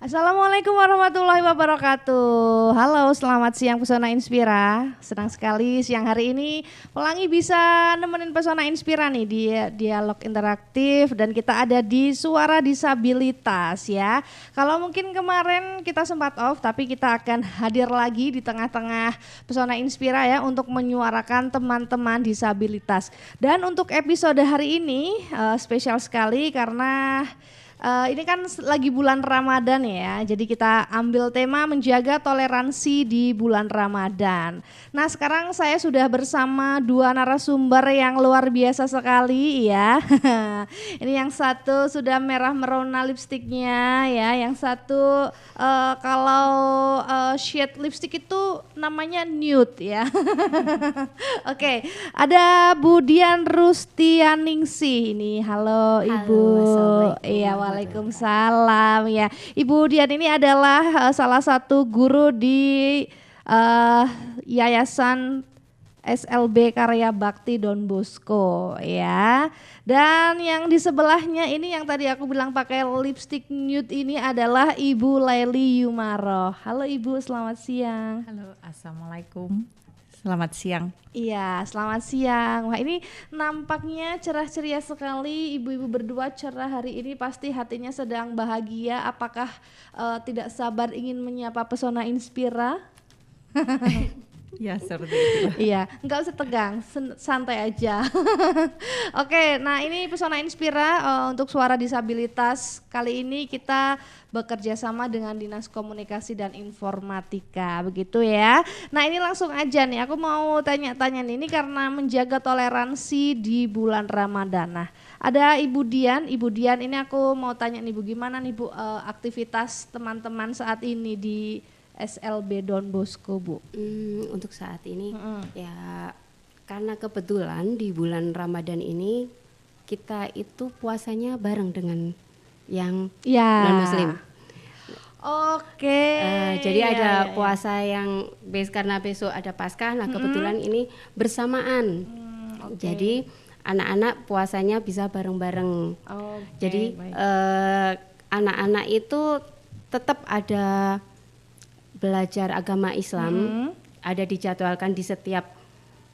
Assalamualaikum warahmatullahi wabarakatuh. Halo, selamat siang Pesona Inspira. Senang sekali siang hari ini Pelangi bisa nemenin Pesona Inspira nih di dialog interaktif dan kita ada di Suara Disabilitas ya. Kalau mungkin kemarin kita sempat off tapi kita akan hadir lagi di tengah-tengah Pesona Inspira ya untuk menyuarakan teman-teman disabilitas. Dan untuk episode hari ini spesial sekali karena ini kan lagi bulan Ramadan ya, jadi kita ambil tema menjaga toleransi di bulan Ramadan. Nah sekarang saya sudah bersama dua narasumber yang luar biasa sekali ya. Ini yang satu sudah merah merona lipstiknya ya, yang satu kalau shade lipstick itu namanya nude ya. Oke, ada Bu Dian Rustianingsih ini. Halo Ibu. Iya, waalaikumsalam ya. Ibu Dian ini adalah salah satu guru di Yayasan SLB Karya Bakti Don Bosco ya. Dan yang di sebelahnya ini yang tadi aku bilang pakai lipstick nude ini adalah Ibu Laili Yumaroh. Halo Ibu, selamat siang. Halo, assalamualaikum. Selamat siang. Iya, selamat siang. Wah ini nampaknya cerah ceria sekali, ibu-ibu berdua cerah hari ini pasti hatinya sedang bahagia. Apakah tidak sabar ingin menyapa Pesona Inspira? Ya seperti itu. Iya, nggak usah tegang, santai aja. Oke, nah ini Pesona Inspira untuk suara disabilitas. Kali ini kita bekerja sama dengan Dinas Komunikasi dan Informatika, begitu ya. Nah ini langsung aja nih, aku mau tanya-tanya nih, ini karena menjaga toleransi di bulan Ramadan. Nah ada Ibu Dian ini aku mau tanya nih Bu, gimana nih Bu aktivitas teman-teman saat ini di SLB Don Bosco Bu? Untuk saat ini ya karena kebetulan di bulan Ramadan ini kita itu puasanya bareng dengan yang non Muslim. Oke. Jadi ada puasa yang karena besok ada Paskah. Nah kebetulan ini bersamaan. Jadi anak-anak puasanya bisa bareng-bareng. Jadi anak-anak itu tetap ada belajar agama Islam, ada dijadwalkan di setiap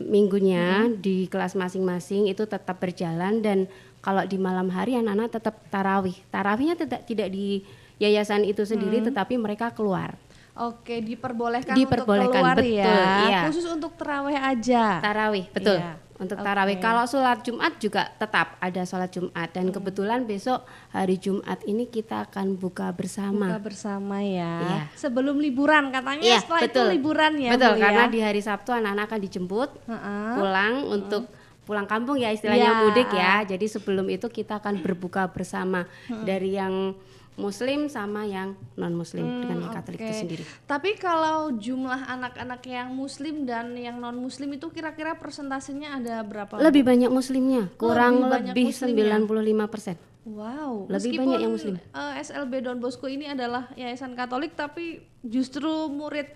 minggunya di kelas masing-masing itu tetap berjalan. Dan kalau di malam hari anak-anak tetap tarawih. Tarawihnya tidak di yayasan itu sendiri, tetapi mereka keluar. Oke, diperbolehkan untuk keluar, betul, ya. Iya. Khusus untuk tarawih aja. Tarawih, betul. Iya. Untuk tarawih. Kalau sholat Jumat juga tetap ada sholat Jumat. Dan kebetulan besok hari Jumat ini kita akan buka bersama. Buka bersama ya. Iya. Sebelum liburan katanya, Iya, setelah betul. itu liburan ya. Betul, Bu, karena ya? di hari Sabtu anak-anak akan dijemput pulang untuk pulang kampung ya istilahnya, Iya. mudik ya. Jadi sebelum itu kita akan berbuka bersama dari yang Muslim sama yang non Muslim dengan yang Katolik itu sendiri. Tapi kalau jumlah anak-anak yang Muslim dan yang non Muslim itu kira-kira persentasenya ada berapa? Lebih banyak Muslimnya, kurang banyak lebih Muslimnya. 95%. Wow, Lebih meskipun banyak yang Muslim. SLB Don Bosco ini adalah yayasan Katolik tapi justru murid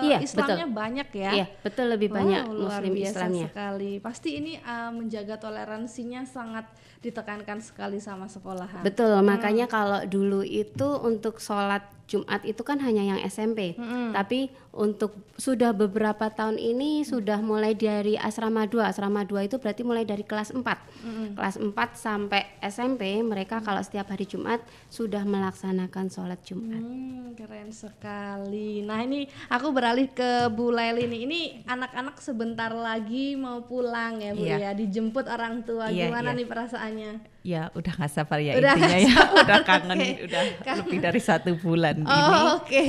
Iya, Islamnya betul. banyak ya. Iya, betul, lebih banyak Luar Muslim biasa Islamnya. sekali. Pasti ini menjaga toleransinya sangat ditekankan sekali sama sekolahan. Betul, makanya kalau dulu itu untuk sholat Jumat itu kan hanya yang SMP, tapi untuk sudah beberapa tahun ini sudah mulai dari asrama 2. Asrama 2 itu berarti mulai dari kelas 4. Kelas 4 sampai SMP mereka kalau setiap hari Jumat sudah melaksanakan sholat Jumat. Keren sekali. Nah ini aku beralih ke Bu Laili nih. Ini anak-anak sebentar lagi mau pulang ya Bu ya, dijemput orang tua. Gimana nih perasaannya? Ya udah gak sabar ya Udah intinya ya, udah kangen, Oke. udah lebih dari 1 bulan ini. Oke.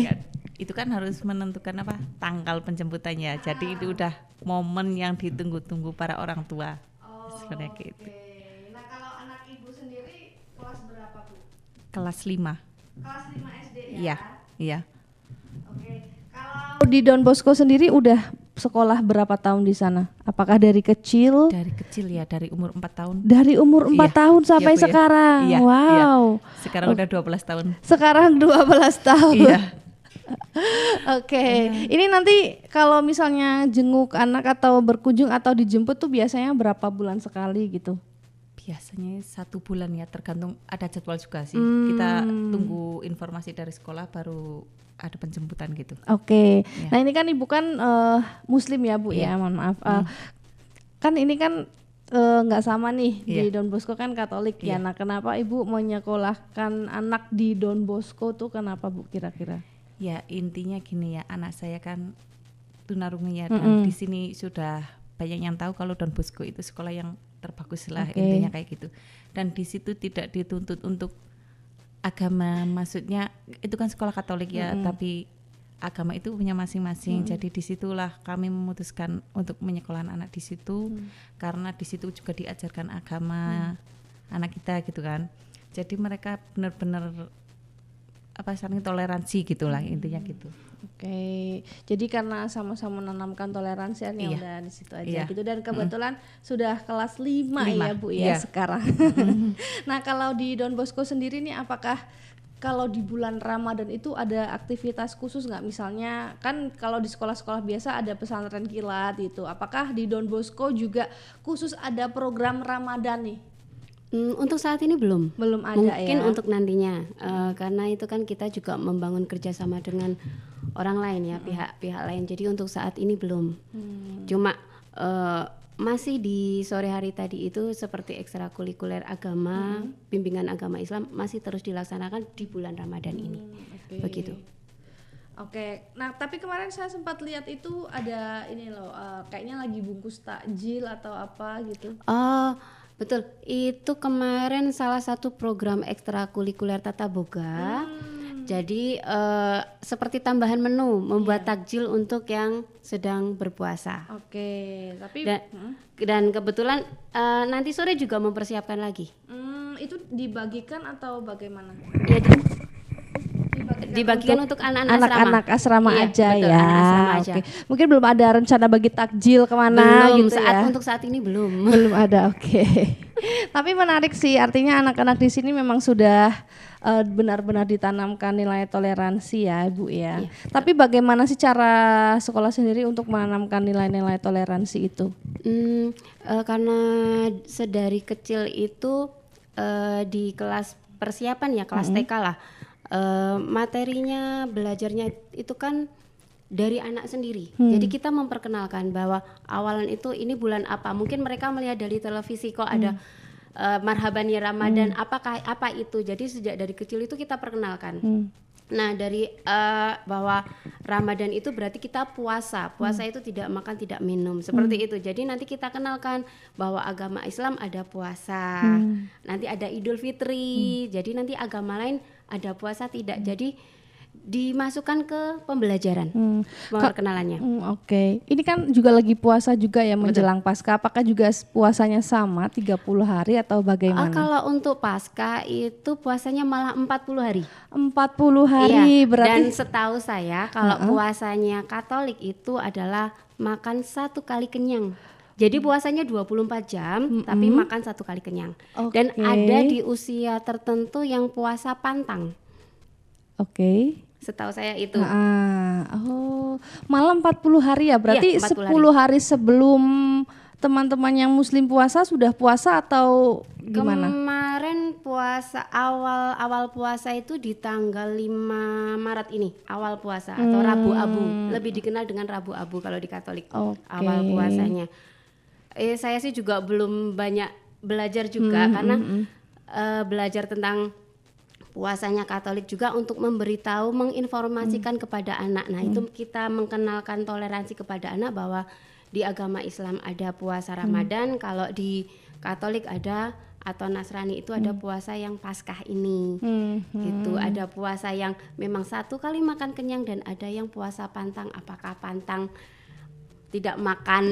Ya, itu kan harus menentukan apa tanggal penjemputannya. Jadi itu udah momen yang ditunggu-tunggu para orang tua. Sebenarnya gitu. Nah kalau anak ibu sendiri kelas berapa Bu? Kelas 5. Kelas 5 SD ya? Iya, iya. Oke. Kalau di Don Bosco sendiri udah sekolah berapa tahun di sana? Apakah dari kecil? Dari kecil ya, dari umur 4 tahun. Dari umur 4 Iya, tahun sampai iya, Bu, ya. sekarang. Iya, Wow. iya. Sekarang udah 12 tahun. Sekarang 12 tahun. Iya. Oke. Ini nanti kalau misalnya jenguk anak atau berkunjung atau dijemput tuh biasanya berapa bulan sekali gitu? Biasanya 1 bulan ya, tergantung ada jadwal juga sih. Kita tunggu informasi dari sekolah baru ada penjemputan gitu. Oke. Ya. Nah ini kan ibu kan Muslim ya Bu ya, mohon maaf. Kan ini kan nggak sama nih di Don Bosco kan Katolik ya. Nah kenapa ibu menyekolahkan anak di Don Bosco tuh kenapa Bu kira-kira? Ya intinya gini ya, anak saya kan tunarungu ya, dan di sini sudah banyak yang tahu kalau Don Bosco itu sekolah yang terbagus lah, intinya kayak gitu. Dan di situ tidak dituntut untuk agama, maksudnya itu kan sekolah Katolik ya, tapi agama itu punya masing-masing. Jadi disitulah kami memutuskan untuk menyekolahkan anak di situ, karena di situ juga diajarkan agama anak kita gitu kan. Jadi mereka benar-benar saling toleransi gitulah, intinya gitu. Oke, jadi karena sama-sama menanamkan toleransi ya udah di situ aja gitu. Dan kebetulan sudah kelas 5 ya Bu ya sekarang. Nah kalau di Don Bosco sendiri nih, apakah kalau di bulan Ramadan itu ada aktivitas khusus nggak? Misalnya kan kalau di sekolah-sekolah biasa ada pesantren kilat itu, apakah di Don Bosco juga khusus ada program Ramadan nih? Untuk saat ini belum ada. Mungkin untuk nantinya, karena itu kan kita juga membangun kerjasama dengan orang lain ya, pihak-pihak lain. Jadi untuk saat ini belum. Cuma masih di sore hari tadi itu seperti ekstrakurikuler agama, bimbingan agama Islam masih terus dilaksanakan di bulan Ramadan ini. Begitu. Oke, nah tapi kemarin saya sempat lihat itu ada ini loh, kayaknya lagi bungkus takjil atau apa gitu. Betul, itu kemarin salah satu program ekstrakurikuler Tata Boga. Jadi seperti tambahan menu, membuat takjil untuk yang sedang berpuasa. Oke, tapi dan kebetulan nanti sore juga mempersiapkan lagi. Itu dibagikan atau bagaimana? Ya, dibagikan untuk anak-anak asrama aja, betul, ya. Asrama aja. Oke. Mungkin belum ada rencana bagi takjil kemana belum, gitu ya. Untuk saat ini belum. Belum ada, oke. Tapi menarik sih, artinya anak-anak di sini memang sudah benar-benar ditanamkan nilai toleransi ya Bu ya. Tapi bagaimana sih cara sekolah sendiri untuk menanamkan nilai-nilai toleransi itu? Karena sedari kecil itu di kelas persiapan ya, kelas TK lah. Materinya, belajarnya itu kan dari anak sendiri. Jadi kita memperkenalkan bahwa awalan itu ini bulan apa. Mungkin mereka melihat dari televisi kok ada marhaban ya Ramadan, apa itu. Jadi sejak dari kecil itu kita perkenalkan. Nah, dari bahwa Ramadan itu berarti kita puasa. Puasa itu tidak makan, tidak minum, seperti itu. Jadi nanti kita kenalkan bahwa agama Islam ada puasa. Nanti ada Idul Fitri. Jadi nanti agama lain ada puasa tidak. Jadi dimasukkan ke pembelajaran perkenalannya. Oke. Ini kan juga lagi puasa juga ya menjelang Paskah. Apakah juga puasanya sama 30 hari atau bagaimana? Kalau untuk Paskah itu puasanya malah 40 hari. 40 hari berarti. Dan setahu saya kalau puasanya Katolik itu adalah makan 1 kali kenyang. Jadi puasanya 24 jam tapi makan 1 kali kenyang. Dan ada di usia tertentu yang puasa pantang. Setahu saya itu. Malam 40 hari ya, berarti 10 hari sebelum teman-teman yang Muslim puasa sudah puasa atau gimana? Kemarin puasa awal puasa itu di tanggal 5 Maret ini, awal puasa atau Rabu Abu, lebih dikenal dengan Rabu Abu kalau di Katolik. Awal puasanya. Saya sih juga belum banyak belajar juga karena belajar tentang puasanya Katolik juga untuk memberitahu, menginformasikan kepada anak. Nah, itu kita mengenalkan toleransi kepada anak bahwa di agama Islam ada puasa Ramadan, kalau di Katolik ada atau Nasrani itu ada puasa yang Paskah ini. Gitu, ada puasa yang memang 1 kali makan kenyang dan ada yang puasa pantang, apakah pantang tidak makan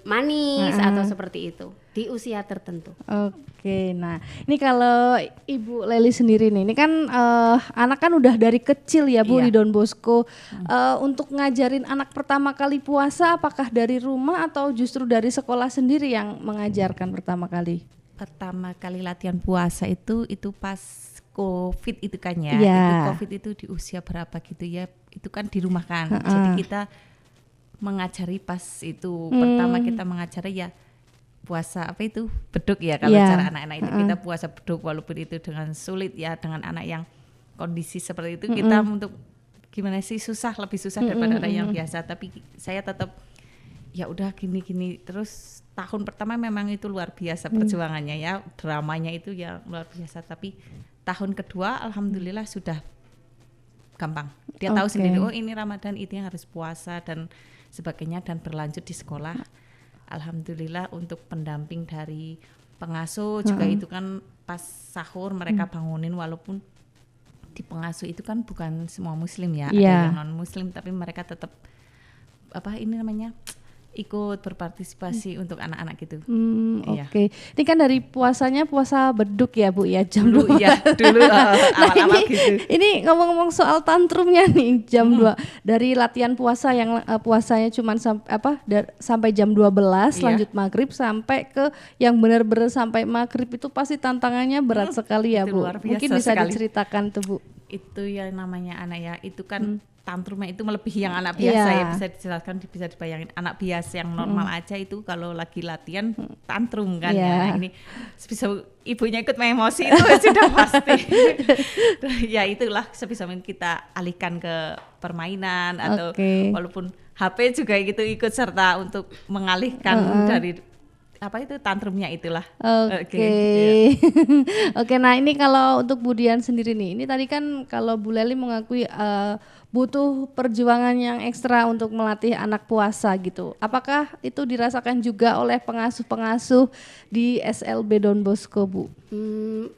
manis atau seperti itu di usia tertentu. Oke, nah ini kalau Ibu Leli sendiri nih, ini kan anak kan udah dari kecil ya Bu di Don Bosco. Untuk ngajarin anak pertama kali puasa, apakah dari rumah atau justru dari sekolah sendiri yang mengajarkan pertama kali? Pertama kali latihan puasa itu pas COVID itu kan ya. Itu COVID itu di usia berapa gitu ya? Itu kan di rumah kan. Jadi kita mengajari pas itu pertama kita mengajari ya puasa apa itu beduk ya kalau cara anak-anak itu kita puasa beduk walaupun itu dengan sulit ya dengan anak yang kondisi seperti itu kita untuk gimana sih lebih susah daripada anak yang biasa, tapi saya tetap ya udah gini terus. Tahun pertama memang itu luar biasa perjuangannya ya, dramanya itu ya luar biasa, tapi tahun kedua alhamdulillah sudah gampang. Dia tahu sendiri, oh ini Ramadan itu yang harus puasa dan sebagainya, dan berlanjut di sekolah. Alhamdulillah untuk pendamping dari pengasuh juga itu kan pas sahur mereka bangunin, walaupun di pengasuh itu kan bukan semua muslim ya, ada yang non muslim, tapi mereka tetap ikut berpartisipasi untuk anak-anak gitu. Oke. Ini kan dari puasanya puasa beduk ya Bu ya, jam 2. Ya, dulu awal-awal gitu. Ini ngomong-ngomong soal tantrumnya nih, jam 2. Dari latihan puasa yang puasanya cuma sampai jam 12 lanjut maghrib, sampai ke yang benar-benar sampai maghrib itu pasti tantangannya berat sekali ya Bu. Mungkin bisa diceritakan tuh Bu. Itu yang namanya anak ya, itu kan tantrumnya itu melebihi yang anak biasa ya, bisa dijelaskan, bisa dibayangin. Anak biasa yang normal aja itu kalau lagi latihan tantrum kan ya. Ini sebisa ibunya ikut emosi itu sudah pasti. Ya itulah sebisa mungkin kita alihkan ke permainan atau walaupun HP juga gitu ikut serta untuk mengalihkan dari tantrumnya itulah. Oke, nah ini kalau untuk Bu Dian sendiri nih, ini tadi kan kalau Bu Leli mengakui butuh perjuangan yang ekstra untuk melatih anak puasa gitu. Apakah itu dirasakan juga oleh pengasuh-pengasuh di SLB Don Bosco, Bu?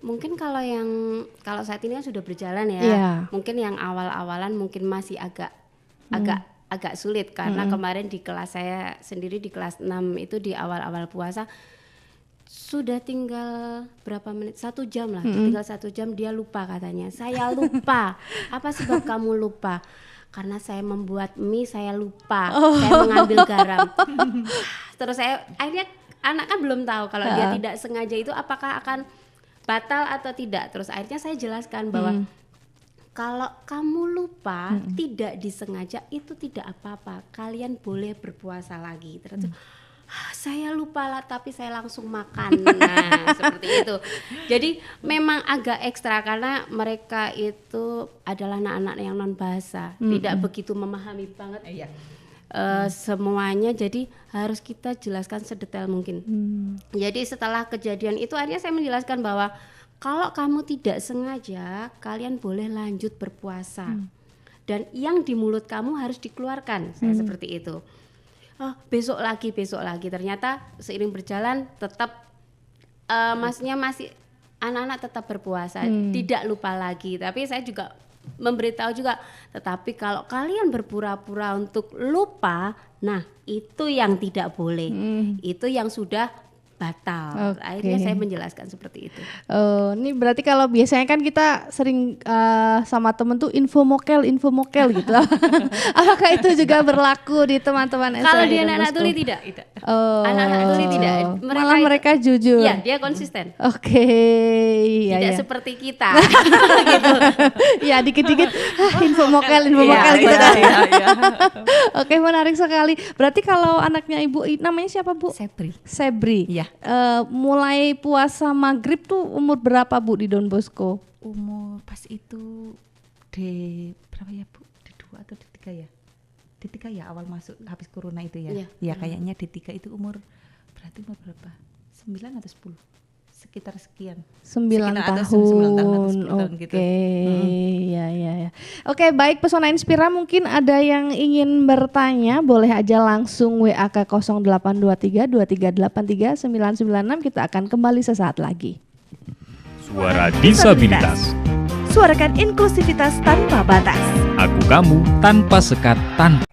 Mungkin kalau saat ini kan sudah berjalan ya. Mungkin yang awal-awalan mungkin masih agak sulit karena kemarin di kelas saya sendiri di kelas 6 itu di awal-awal puasa sudah tinggal berapa menit, 1 jam lah, tinggal 1 jam dia lupa katanya. Saya lupa. Apa sebab kamu lupa? Karena saya membuat mie, saya lupa. Saya mengambil garam. Terus akhirnya anak kan belum tahu kalau dia tidak sengaja itu apakah akan batal atau tidak. Terus akhirnya saya jelaskan bahwa kalau kamu lupa tidak disengaja itu tidak apa-apa. Kalian boleh berpuasa lagi. Terus saya lupa lah tapi saya langsung makan. Nah seperti itu. Jadi memang agak ekstra karena mereka itu adalah anak-anak yang non bahasa, tidak begitu memahami banget semuanya. Jadi harus kita jelaskan sedetail mungkin. Jadi setelah kejadian itu akhirnya saya menjelaskan bahwa kalau kamu tidak sengaja kalian boleh lanjut berpuasa dan yang di mulut kamu harus dikeluarkan. Saya seperti itu. Besok lagi ternyata seiring berjalan tetap maksudnya masih anak-anak tetap berpuasa, tidak lupa lagi. Tapi saya juga memberitahu juga, tetapi kalau kalian berpura-pura untuk lupa, nah itu yang tidak boleh, itu yang sudah batal. Akhirnya saya menjelaskan seperti itu. Ini berarti kalau biasanya kan kita sering sama temen tuh info mokel gitu. Apakah itu juga berlaku di teman-teman Kalau di anak-anak tuli tidak. Anak-anak tuli tidak. Mereka jujur. Iya, dia konsisten. Tidak seperti kita. Gitu. Ya dikit-dikit info mokel gitu kan. Oke, menarik sekali. Berarti kalau anaknya Ibu namanya siapa Bu? Sebri. Iya. Mulai puasa maghrib tuh umur berapa Bu di Don Bosco? Umur pas itu di berapa ya Bu? Di 2 atau di 3 ya? Di 3 ya awal masuk habis corona itu ya? Iya kayaknya di 3 itu berarti umur berapa? 9 atau 10? Sekitar sekian. 9 tahun. Oke. Ya. Oke, baik Pesona Inspira, mungkin ada yang ingin bertanya, boleh aja langsung WA ke 0823 2383 996. Kita akan kembali sesaat lagi. Suara Disabilitas. Suarakan inklusivitas tanpa batas. Aku kamu tanpa sekat tanpa.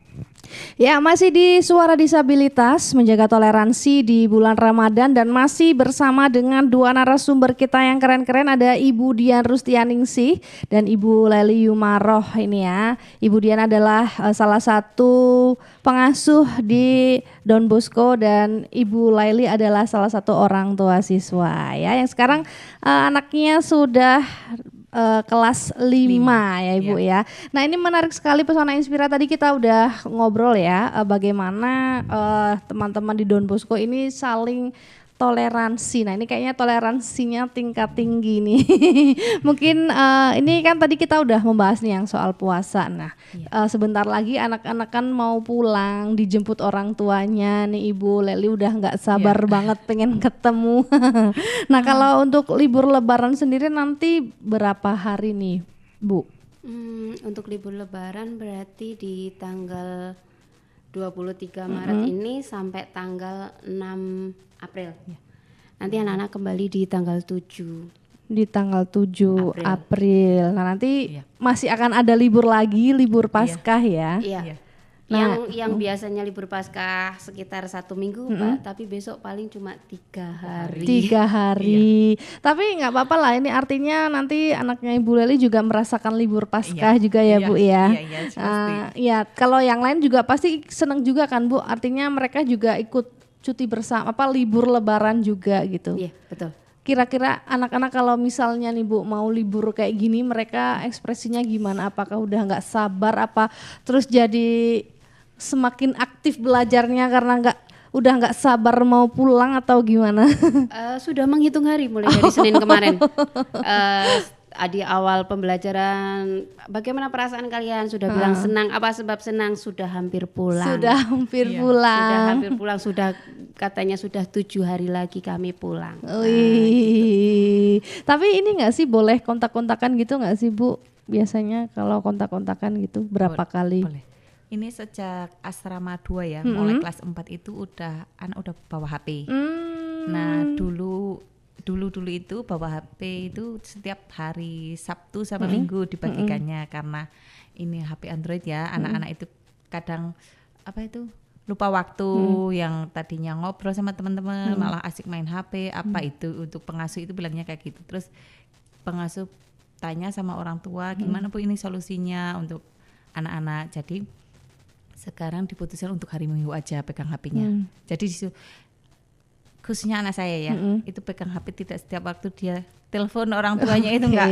Ya, masih di Suara Disabilitas, menjaga toleransi di bulan Ramadan, dan masih bersama dengan 2 narasumber kita yang keren-keren. Ada Ibu Dian Rustianingsih dan Ibu Leli Yumaroh ini ya. Ibu Dian adalah salah satu pengasuh di Don Bosco dan Ibu Leli adalah salah satu orang tua siswa ya, yang sekarang anaknya sudah kelas 5 ya Ibu ya. Nah ini menarik sekali Pesona Inspira, tadi kita udah ngobrol ya bagaimana teman-teman di Don Bosco ini saling toleransi. Nah ini kayaknya toleransinya tingkat tinggi nih. Mungkin ini kan tadi kita udah membahas nih yang soal puasa. Nah sebentar lagi anak-anak kan mau pulang, dijemput orang tuanya nih Ibu Leli udah nggak sabar banget pengen ketemu. Nah kalau untuk libur Lebaran sendiri nanti berapa hari nih Bu? Untuk libur Lebaran berarti di tanggal 23 Maret ini sampai tanggal 6 April. Nanti anak-anak kembali di tanggal 7. Di tanggal 7 April. Nah nanti masih akan ada libur lagi, libur Paskah ya. Iya. Nah, yang biasanya libur Paskah sekitar 1 minggu, Pak, tapi besok paling cuma 3 hari. 3 hari. Tapi nggak apa-apa lah. Ini artinya nanti anaknya Ibu Leli juga merasakan libur Paskah juga ya Bu ya. Iya. Kalau yang lain juga pasti senang juga kan Bu. Artinya mereka juga ikut cuti bersama, libur Lebaran juga gitu. Iya, betul. Kira-kira anak-anak kalau misalnya nih Bu mau libur kayak gini, mereka ekspresinya gimana? Apakah udah nggak sabar? Apa terus jadi semakin aktif belajarnya karena udah nggak sabar mau pulang atau gimana? Sudah menghitung hari mulai dari Senin kemarin. Di awal pembelajaran, bagaimana perasaan kalian? Sudah bilang senang, apa sebab senang? Sudah hampir pulang. Sudah hampir pulang. Sudah katanya sudah 7 hari lagi kami pulang. Wih. Tapi ini nggak sih boleh kontak-kontakan gitu nggak sih Bu? Biasanya kalau kontak-kontakan gitu berapa kali? Boleh. Ini sejak asrama 2 ya, mulai kelas 4 itu anak udah bawa HP. Nah dulu itu bawa HP itu setiap hari Sabtu sama Minggu dibagikannya karena ini HP Android ya, anak-anak itu kadang lupa waktu, yang tadinya ngobrol sama teman-teman malah asik main HP. Itu untuk pengasuh itu bilangnya kayak gitu. Terus pengasuh tanya sama orang tua gimana Bu ini solusinya untuk anak-anak. Jadi sekarang diputuskan untuk hari Minggu aja pegang HP-nya. Jadi khususnya anak saya ya, itu pegang HP tidak setiap waktu dia telepon orang tuanya itu enggak,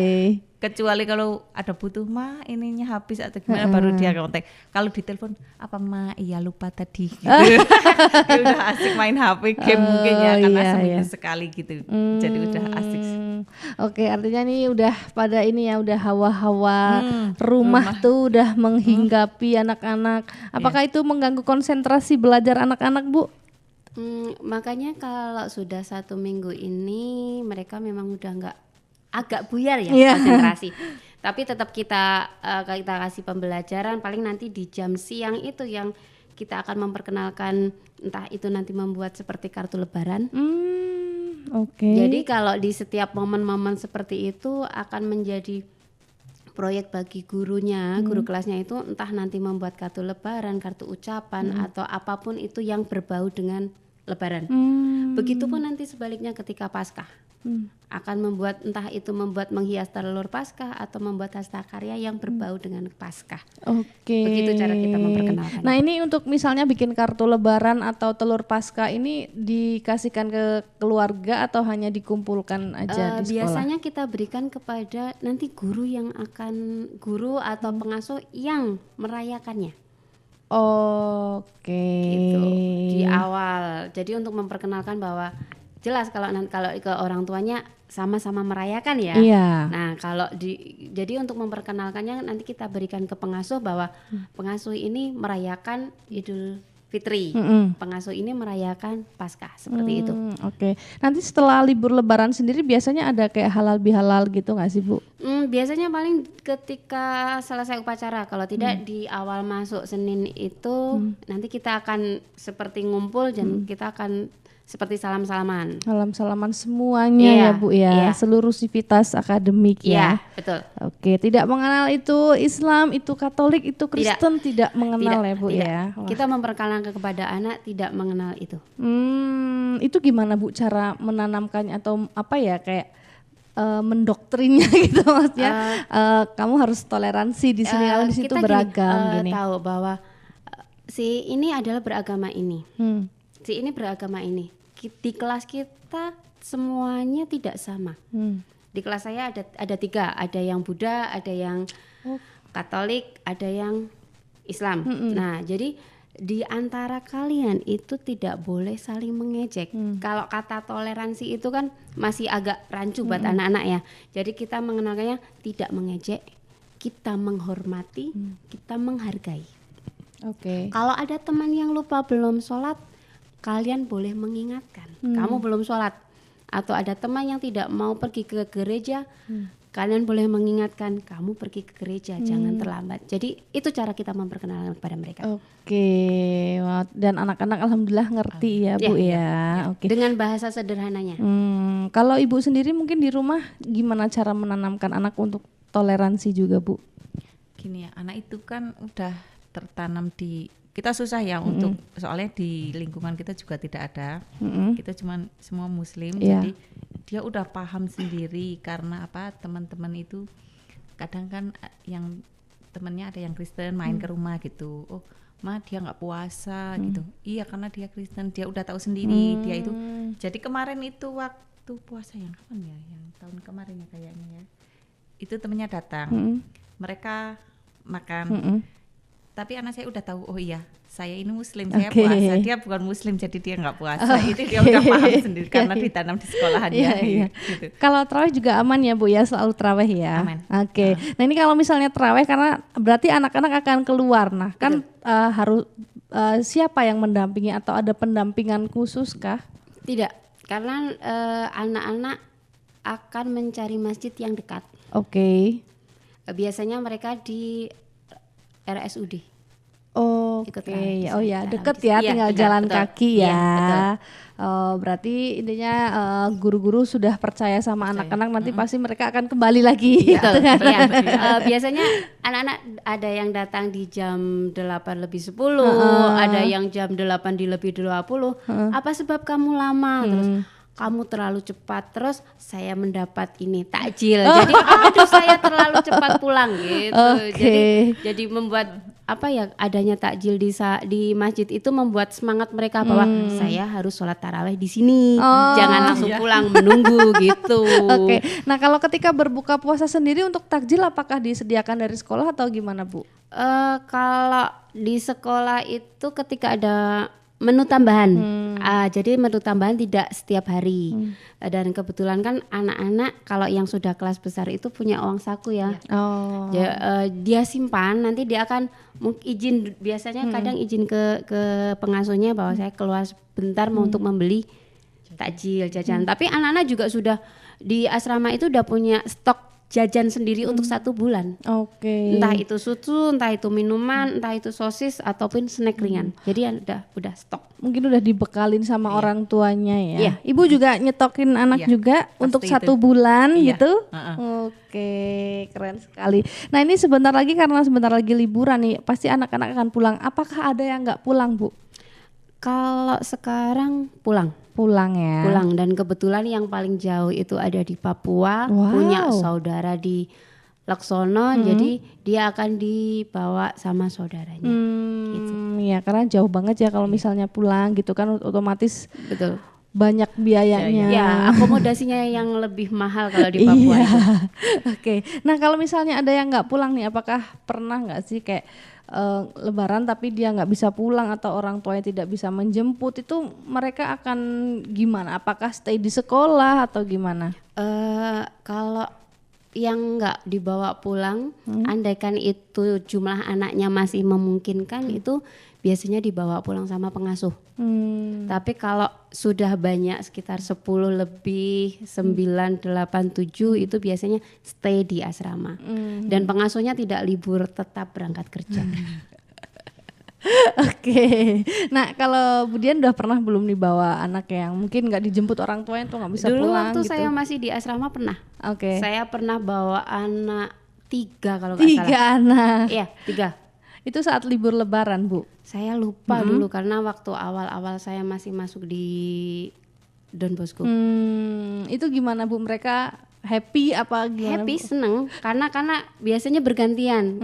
kecuali kalau ada butuh ininya habis atau gimana baru dia kontak. Kalau ditelepon apa iya lupa tadi gitu. Dia udah asik main HP game mungkin ya karena seminggu sekali gitu. Jadi udah asik. Oke, artinya nih udah pada ini ya udah hawa-hawa rumah tuh udah menghinggapi anak-anak. Apakah itu mengganggu konsentrasi belajar anak-anak Bu? Makanya kalau sudah 1 minggu ini mereka memang udah nggak, agak buyar ya konsentrasi. Tapi tetap kita kasih pembelajaran, paling nanti di jam siang itu yang kita akan memperkenalkan, entah itu nanti membuat seperti kartu lebaran. Jadi kalau di setiap momen-momen seperti itu akan menjadi proyek bagi gurunya, guru kelasnya itu entah nanti membuat kartu lebaran, kartu ucapan atau apapun itu yang berbau dengan lebaran. Begitupun nanti sebaliknya ketika Paskah. Akan membuat entah itu menghias telur Paskah atau membuat hastakarya yang berbau dengan Paskah. Begitu cara kita memperkenalkan. Nah, ini untuk misalnya bikin kartu lebaran atau telur Paskah ini dikasihkan ke keluarga atau hanya dikumpulkan aja di sekolah? Biasanya kita berikan kepada nanti guru guru atau pengasuh yang merayakannya. Gitu di awal. Jadi untuk memperkenalkan bahwa jelas kalau ke orang tuanya sama-sama merayakan ya. Nah, jadi untuk memperkenalkannya nanti kita berikan ke pengasuh bahwa pengasuh ini merayakan Idul Fitri, pengasuh ini merayakan Paskah, seperti itu. Nanti setelah libur Lebaran sendiri biasanya ada kayak halal bihalal gitu nggak sih Bu? Biasanya paling ketika selesai upacara, kalau tidak di awal masuk Senin itu nanti kita akan seperti ngumpul dan kita akan seperti salam-salaman. Salam-salaman semuanya ya Bu ya, seluruh sivitas akademik ya. Betul. Tidak mengenal itu Islam, itu Katolik, itu Kristen, tidak mengenal ya Bu ya. Kita memperkenalkan kepada anak tidak mengenal itu. Itu gimana Bu cara menanamkannya atau kayak mendoktrinnya gitu maksudnya? Kamu harus toleransi di sini, kalau di situ beragam gini. Tahu bahwa si ini adalah beragama ini. Si ini beragama ini. Di kelas kita semuanya tidak sama. Di kelas saya ada 3, ada yang Buddha, ada yang Katolik, ada yang Islam. Nah, jadi di antara kalian itu tidak boleh saling mengejek. Kalau kata toleransi itu kan masih agak rancu buat anak-anak ya. Jadi kita mengenalkannya tidak mengejek, kita menghormati, kita menghargai. Oke. Kalau ada teman yang lupa belum sholat, kalian boleh mengingatkan, kamu belum sholat. Atau ada teman yang tidak mau pergi ke gereja, kalian boleh mengingatkan, kamu pergi ke gereja, jangan terlambat. Jadi itu cara kita memperkenalkan kepada mereka. Oke. Wah, dan anak-anak alhamdulillah ngerti ya Bu ya. Oke. Dengan bahasa sederhananya. Kalau Ibu sendiri mungkin di rumah gimana cara menanamkan anak untuk toleransi juga Bu? Gini ya, anak itu kan udah tertanam di kita susah ya untuk soalnya di lingkungan kita juga tidak ada. Kita cuman semua muslim jadi dia udah paham sendiri karena apa teman-teman itu kadang kan yang temennya ada yang Kristen main ke rumah gitu. Oh, Ma dia nggak puasa gitu. Iya karena dia Kristen, dia udah tahu sendiri dia itu. Jadi kemarin itu waktu puasa yang kapan ya? Yang tahun kemarin ya kayaknya ya. Itu temennya datang. Mereka makan. Tapi anak saya udah tahu, oh iya saya ini muslim, saya puasa, dia bukan muslim jadi dia nggak puasa. Itu dia udah paham sendiri karena ditanam di sekolahannya. Gitu. Kalau terawih juga aman ya Bu ya, selalu terawih ya. Aman. Oke. Nah ini kalau misalnya terawih karena berarti anak-anak akan keluar, nah kan harus siapa yang mendampingi atau ada pendampingan khusus kah? Tidak, karena anak-anak akan mencari masjid yang dekat. Oke. Biasanya mereka di RSUD. Oke. Oh ya, deket ya, tinggal jalan kaki ya. Berarti intinya guru-guru sudah percaya sama anak-anak, nanti pasti mereka akan kembali lagi. Biasanya anak-anak ada yang datang di jam 8:10, ada yang jam 8:20. Apa sebab kamu lama? Terus kamu terlalu cepat, terus saya mendapat ini takjil. Jadi aduh saya terlalu cepat pulang gitu. Jadi membuat apa ya adanya takjil di masjid itu membuat semangat mereka bahwa saya harus sholat tarawih di sini. Jangan langsung pulang menunggu gitu. Oke. Nah, kalau ketika berbuka puasa sendiri untuk takjil apakah disediakan dari sekolah atau gimana, Bu? Kalau di sekolah itu ketika ada menu tambahan, jadi menu tambahan tidak setiap hari. Dan kebetulan kan anak-anak kalau yang sudah kelas besar itu punya uang saku ya. Dia simpan, nanti dia akan izin, biasanya kadang izin ke pengasuhnya bahwa saya keluar sebentar mau untuk membeli takjil jajan. Tapi anak-anak juga sudah di asrama itu udah punya stok jajan sendiri untuk 1 bulan. Entah itu susu, entah itu minuman, entah itu sosis ataupun snack ringan. Jadi udah stok. Mungkin udah dibekalin sama orang tuanya ya. Ibu juga nyetokin anak juga untuk 1 bulan gitu. Oke, keren sekali. Nah ini sebentar lagi karena sebentar lagi liburan nih, pasti anak-anak akan pulang. Apakah ada yang nggak pulang, Bu? Kalau sekarang pulang ya. Pulang, dan kebetulan yang paling jauh itu ada di Papua, punya saudara di Laksono, jadi dia akan dibawa sama saudaranya. Gitu. Ya karena jauh banget ya kalau misalnya pulang gitu kan otomatis betul banyak biayanya. Ya, akomodasinya yang lebih mahal kalau di Papua. Oke. Nah kalau misalnya ada yang nggak pulang nih, apakah pernah nggak sih kayak Lebaran tapi dia nggak bisa pulang atau orang tuanya tidak bisa menjemput, itu mereka akan gimana? Apakah stay di sekolah atau gimana? Kalau yang nggak dibawa pulang, andaikan itu jumlah anaknya masih memungkinkan, itu biasanya dibawa pulang sama pengasuh. Tapi kalau sudah banyak sekitar 10 lebih, 9, 8, 7 itu biasanya stay di asrama. Dan pengasuhnya tidak libur, tetap berangkat kerja. Oke. Nah kalau Bu Dian udah pernah belum dibawa anak yang mungkin nggak dijemput orang tuanya tuh nggak bisa Dulu pulang waktu gitu? saya masih di asrama pernah. Saya pernah bawa anak 3 kalau nggak salah. 3 anak? Iya 3. Itu saat libur Lebaran, Bu? Saya lupa dulu karena waktu awal-awal saya masih masuk di Don Bosco. Itu gimana Bu, mereka happy apa gimana? Happy, seneng karena biasanya bergantian.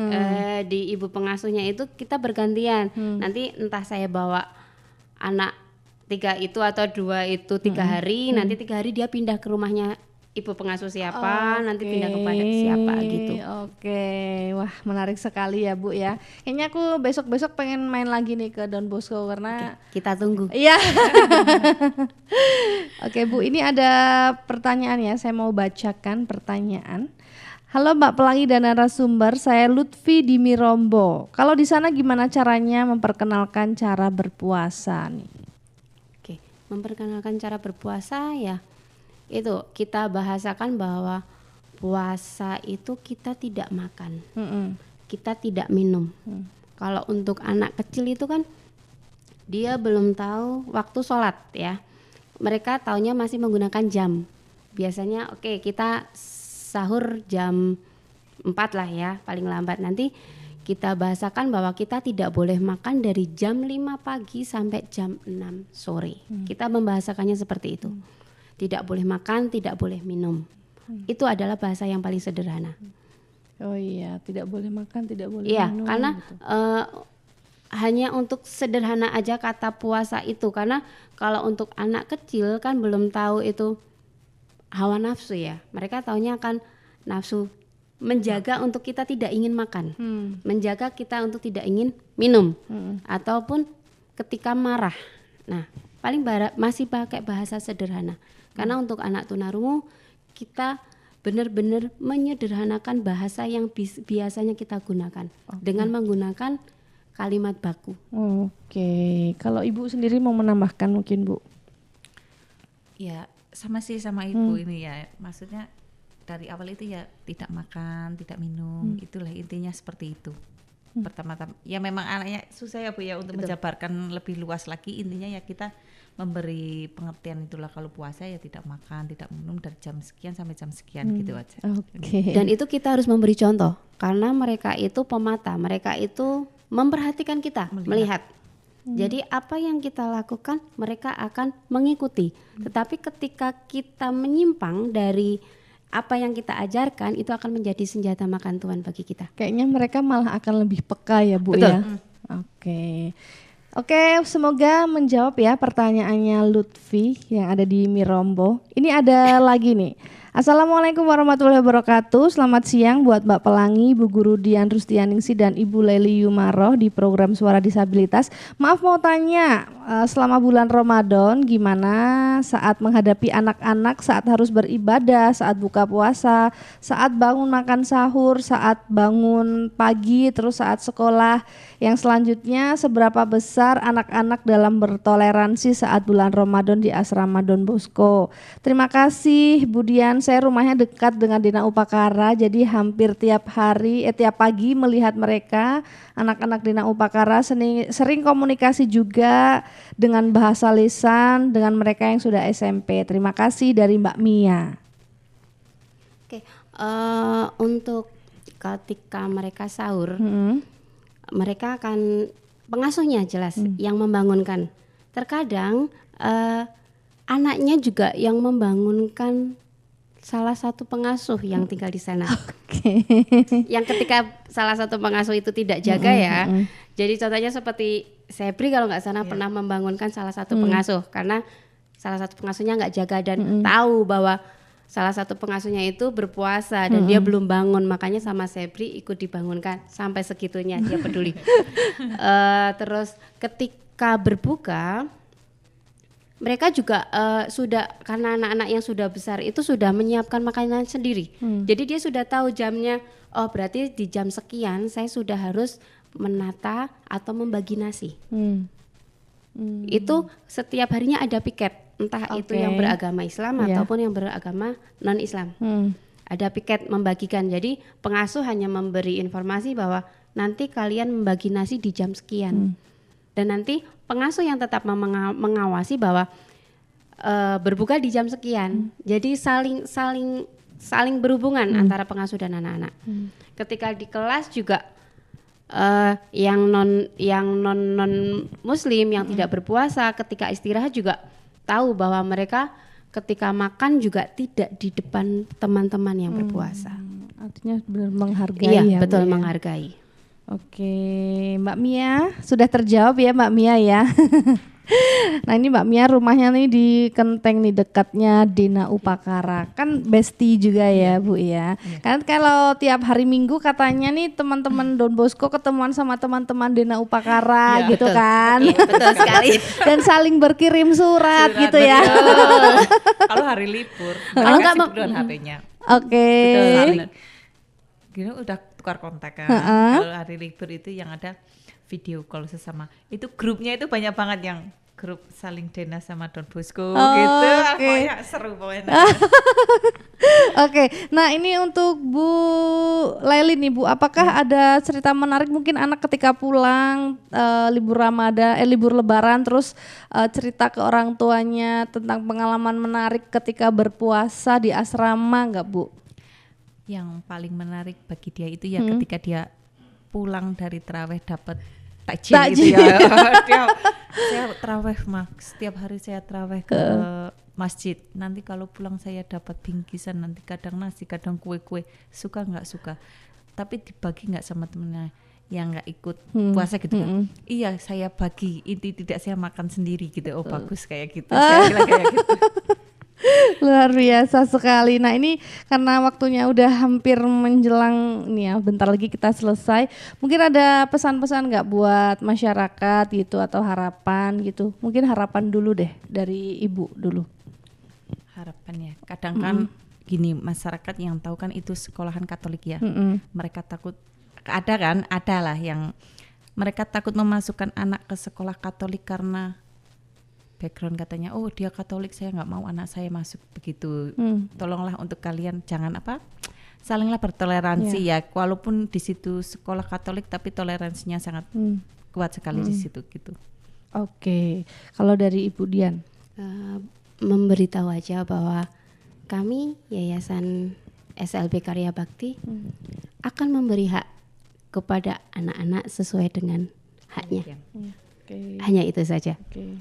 Di ibu pengasuhnya itu kita bergantian. Nanti entah saya bawa anak 3 itu atau 2 itu 3 hari, nanti 3 hari dia pindah ke rumahnya ibu pengasuh siapa, nanti pindah kepada siapa gitu. Oke, wah menarik sekali ya Bu ya. Kayaknya aku besok-besok pengen main lagi nih ke Don Bosco karena Kita tunggu. iya. Oke Bu, ini ada pertanyaan ya, saya mau bacakan pertanyaan. Halo Mbak Pelangi dan narasumber, saya Lutfi di Mirombo. Kalau di sana gimana caranya memperkenalkan cara berpuasa nih? Oke, memperkenalkan cara berpuasa ya. Itu kita bahasakan bahwa puasa itu kita tidak makan, kita tidak minum. Kalau untuk anak kecil itu kan dia belum tahu waktu sholat ya. Mereka taunya masih menggunakan jam. Biasanya kita sahur jam 4 lah ya paling lambat. Nanti kita bahasakan bahwa kita tidak boleh makan dari jam 5 pagi sampai jam 6 sore. Kita membahasakannya seperti itu. Tidak boleh makan, tidak boleh minum. Itu adalah bahasa yang paling sederhana. Oh iya, tidak boleh makan, tidak boleh Iya, minum. karena gitu. Hanya untuk sederhana aja kata puasa itu. Karena kalau untuk anak kecil kan belum tahu itu hawa nafsu ya. Mereka taunya akan nafsu, menjaga untuk kita tidak ingin makan, menjaga kita untuk tidak ingin minum, ataupun ketika marah. Nah, paling masih pakai bahasa sederhana. Karena untuk anak tunarungu kita benar-benar menyederhanakan bahasa yang biasanya kita gunakan dengan menggunakan kalimat baku. Oke, kalau Ibu sendiri mau menambahkan mungkin Bu? Ya sama Ibu ini ya, maksudnya dari awal itu ya tidak makan, tidak minum, itulah intinya seperti itu. Pertama-tama ya memang anaknya susah ya Bu ya untuk menjabarkan lebih luas lagi. Intinya ya kita memberi pengertian itulah, kalau puasa ya tidak makan, tidak minum dari jam sekian sampai jam sekian gitu aja. Oke. Dan itu kita harus memberi contoh karena mereka itu pemata, mereka itu memperhatikan kita, melihat. Jadi apa yang kita lakukan mereka akan mengikuti. Tetapi ketika kita menyimpang dari apa yang kita ajarkan, itu akan menjadi senjata makan Tuhan bagi kita. Kayaknya mereka malah akan lebih peka ya Bu. Betul. Ya. Oke, semoga menjawab ya pertanyaannya Lutfi yang ada di Mirombo. Ini ada lagi nih. Assalamualaikum warahmatullahi wabarakatuh. Selamat siang buat Mbak Pelangi, Bu Guru Dian Rustianingsi dan Ibu Leli Yumaroh di program Suara Disabilitas. Maaf mau tanya, selama bulan Ramadan gimana saat menghadapi anak-anak saat harus beribadah, saat buka puasa, saat bangun makan sahur, saat bangun pagi, terus saat sekolah. Yang selanjutnya, seberapa besar anak-anak dalam bertoleransi saat bulan Ramadan di asrama Don Bosco. Terima kasih Bu Dian, saya rumahnya dekat dengan Dina Upakara, jadi hampir tiap pagi melihat mereka, anak-anak Dina Upakara sering komunikasi juga dengan bahasa lisan dengan mereka yang sudah SMP. Terima kasih dari Mbak Mia. Oke, untuk ketika mereka sahur, mereka akan pengasuhnya jelas yang membangunkan. Terkadang anaknya juga yang membangunkan salah satu pengasuh yang tinggal di sana. Yang ketika salah satu pengasuh itu tidak jaga ya. Jadi contohnya seperti Sebri kalau nggak salah pernah membangunkan salah satu pengasuh karena salah satu pengasuhnya nggak jaga dan tahu bahwa salah satu pengasuhnya itu berpuasa dan dia belum bangun, makanya sama Sebri ikut dibangunkan sampai segitunya dia peduli. Terus ketika berbuka mereka juga sudah, karena anak-anak yang sudah besar itu sudah menyiapkan makanan sendiri. Jadi dia sudah tahu jamnya, oh berarti di jam sekian saya sudah harus menata atau membagi nasi. Itu setiap harinya ada piket, entah itu yang beragama Islam ataupun yang beragama non-Islam. Ada piket membagikan, jadi pengasuh hanya memberi informasi bahwa nanti kalian membagi nasi di jam sekian. Dan nanti pengasuh yang tetap mengawasi bahwa berbuka di jam sekian. Jadi saling berhubungan antara pengasuh dan anak-anak. Ketika di kelas juga yang non muslim yang tidak berpuasa ketika istirahat juga tahu bahwa mereka ketika makan juga tidak di depan teman-teman yang berpuasa. Artinya benar menghargai. Iya, ya, betul, Bu, ya? menghargai. Oke, Mbak Mia sudah terjawab ya Mbak Mia ya. Nah ini Mbak Mia rumahnya nih di Kenteng nih, dekatnya Dina Upakara. Kan bestie juga ya Bu ya. Kan kalau tiap hari Minggu katanya nih teman-teman Don Bosco ketemuan sama teman-teman Dina Upakara gitu betul. kan. Iya, betul sekali. Dan saling berkirim surat gitu ya. Kalau hari libur, Kalau nggak kasih mau- duluan HP-nya. Oke. Saling. Gini udah tukar kontak kan. Kalau hari libur itu yang ada video call sesama. Itu grupnya itu banyak banget yang grup saling Dena sama Don Bosco gitu. Pokoknya seru pokoknya. Oke, nah ini untuk Bu Laili nih Bu, apakah ada cerita menarik mungkin anak ketika pulang libur Ramadan, libur Lebaran terus cerita ke orang tuanya tentang pengalaman menarik ketika berpuasa di asrama nggak Bu? Yang paling menarik bagi dia itu ya ketika dia pulang dari taraweh dapat takjil gitu ya. Saya taraweh setiap hari saya taraweh ke masjid. Nanti kalau pulang saya dapat bingkisan, nanti kadang nasi, kadang kue-kue. Suka nggak suka. Tapi dibagi nggak sama temennya yang nggak ikut puasa gitu kan? Iya saya bagi, inti tidak saya makan sendiri gitu. Oh bagus kayak gitu. Saya bilang kayak gitu. Luar biasa sekali. Nah ini karena waktunya udah hampir menjelang nih ya, bentar lagi kita selesai. Mungkin ada pesan-pesan nggak buat masyarakat gitu atau harapan gitu? Mungkin harapan dulu deh dari Ibu dulu. Harapannya kadang kan gini, masyarakat yang tahu kan itu sekolahan Katolik ya. Mereka takut, ada lah yang mereka takut memasukkan anak ke sekolah Katolik karena background katanya, oh dia Katolik, saya nggak mau anak saya masuk begitu. Tolonglah untuk kalian jangan salinglah bertoleransi ya. Walaupun di situ sekolah Katolik tapi toleransinya sangat kuat sekali di situ gitu. Oke, kalau dari Ibu Dian? Memberitahu aja bahwa kami Yayasan SLB Karya Bakti akan memberi hak kepada anak-anak sesuai dengan haknya. Oke. Hanya itu saja. Oke.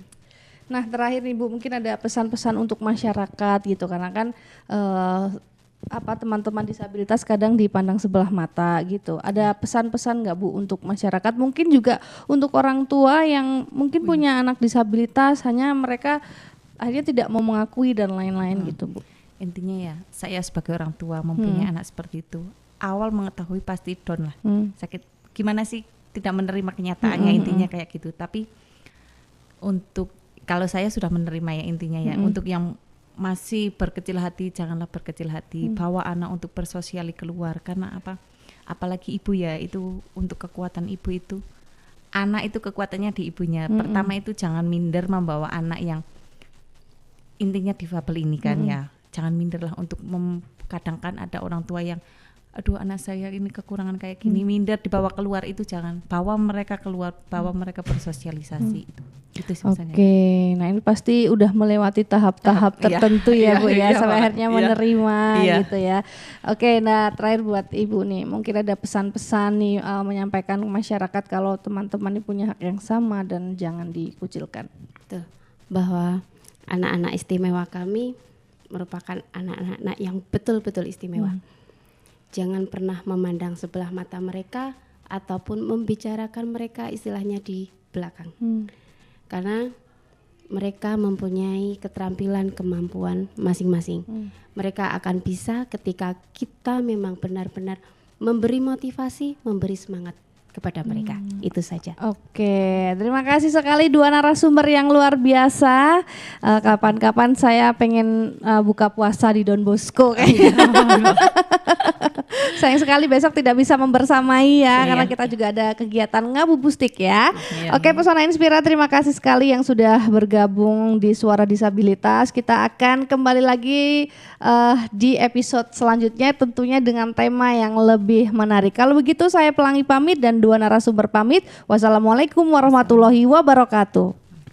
Nah terakhir nih Bu, mungkin ada pesan-pesan untuk masyarakat gitu karena kan teman-teman disabilitas kadang dipandang sebelah mata gitu. Ada pesan-pesan nggak Bu untuk masyarakat? Mungkin juga untuk orang tua yang mungkin punya anak disabilitas, hanya mereka akhirnya tidak mau mengakui dan lain-lain gitu Bu. Intinya ya, saya sebagai orang tua mempunyai anak seperti itu, awal mengetahui pasti down lah, sakit. Gimana sih tidak menerima kenyataannya, intinya kayak gitu. Tapi untuk kalau saya sudah menerima ya intinya ya, untuk yang masih berkecil hati janganlah berkecil hati, bawa anak untuk bersosiali keluar karena apalagi ibu ya, itu untuk kekuatan ibu itu, anak itu kekuatannya di ibunya. Pertama itu jangan minder membawa anak yang intinya difabel ini kan ya, jangan minder lah untuk kadang kan ada orang tua yang aduh anak saya ini kekurangan kayak gini, minder dibawa keluar, itu jangan, bawa mereka keluar, bawa mereka bersosialisasi. Itu sih misalnya. Oke, nah ini pasti udah melewati tahap-tahap tertentu ya Bu ya, sampai akhirnya menerima gitu ya. Oke, nah terakhir buat Ibu nih, mungkin ada pesan-pesan nih menyampaikan ke masyarakat kalau teman-teman ini punya hak yang sama dan jangan dikucilkan. Tuh, bahwa anak-anak istimewa kami merupakan anak-anak yang betul-betul istimewa. Jangan pernah memandang sebelah mata mereka ataupun membicarakan mereka istilahnya di belakang. Karena mereka mempunyai keterampilan, kemampuan masing-masing. Mereka akan bisa ketika kita memang benar-benar memberi motivasi, memberi semangat kepada mereka. Itu saja. Oke, terima kasih sekali dua narasumber yang luar biasa. Kapan-kapan saya pengen buka puasa di Don Bosco kayaknya. Sayang sekali besok tidak bisa membersamai ya, karena kita juga ada kegiatan ngabubustik ya. Oke, Pesona Inspira, terima kasih sekali yang sudah bergabung di Suara Disabilitas. Kita akan kembali lagi di episode selanjutnya tentunya dengan tema yang lebih menarik. Kalau begitu saya Pelangi pamit dan dua narasumber pamit. Wassalamualaikum warahmatullahi wabarakatuh.